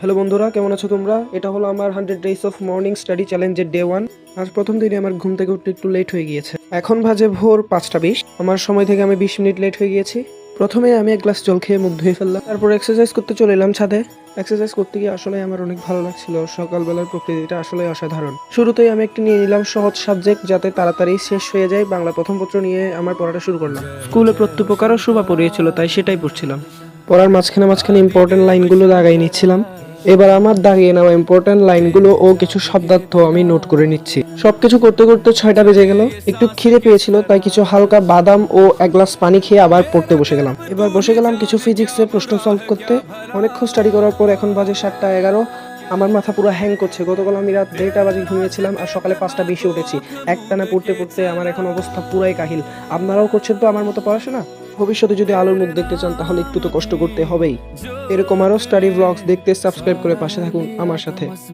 Hello বন্ধুরা, কেমন আছো তোমরা? এটা হলো আমার 100 ডেজ অফ মর্নিং স্টাডি চ্যালেঞ্জের ডে 1। আজ প্রথম দিনে আমার ঘুম থেকে উঠতে একটু লেট হয়ে গিয়েছে। এখন বাজে ভোর 5টা 20। আমার সময় থেকে আমি 20 মিনিট লেট হয়ে গিয়েছি। প্রথমে আমি এক গ্লাস জল খেয়ে মুখ ধুয়ে ফেললাম, তারপর এক্সারসাইজ করতে চলে এলাম ছাদে। এক্সারসাইজ করতে গিয়ে আসলে আমার অনেক ভালো লাগছিল। সকালবেলার প্রকৃতিটা আসলে অসাধারণ। শুরুতেই আমি একটি নিয়ে নিলাম সহজ সাবজেক্ট, যাতে তাড়াতাড়ি শেষ হয়ে যায়। বাংলা প্রথম পত্র নিয়ে আমার পড়াটা শুরু করলাম। স্কুলে প্রত্যুপকার ও শোভা পড়িয়েছিল, তাই সেটাই পড়ছিলাম। পড়ার মাঝখানে মাঝখানে ইম্পর্টেন্ট লাইনগুলো দাগাই নিচ্ছিলাম। এবার আমার দাঁড়িয়ে নেওয়া ইম্পর্টেন্ট লাইনগুলো ও কিছু শব্দার্থ আমি নোট করে নিচ্ছি। সবকিছু করতে করতে 6টা বেজে গেল। একটু খিদে পেয়েছিল, তাই কিছু হালকা বাদাম ও এক গ্লাস পানি খেয়ে আবার পড়তে বসে গেলাম। এবার বসে গেলাম কিছু ফিজিক্সের প্রশ্ন সলভ করতে। অনেকক্ষণ স্টাডি করার পর এখন বাজে 7টা 11। আমার মাথা পুরো হ্যাং করছে। গতকাল আমি রাত 1:30 বাজে ঘুমিয়েছিলাম আর সকালে 5টা 20 উঠেছি। একটানা পড়তে পড়তে আমার এখন অবস্থা পুরাই কাহিল। আপনারাও করছেন তো আমার মতো পড়াশোনা? ভবিষ্যতে যদি আলোর মুখ দেখতে চান তাহলে একটু তো কষ্ট করতে হবেই। এরকম আরও স্টাডি ব্লগস দেখতে সাবস্ক্রাইব করে পাশে থাকুন আমার সাথে।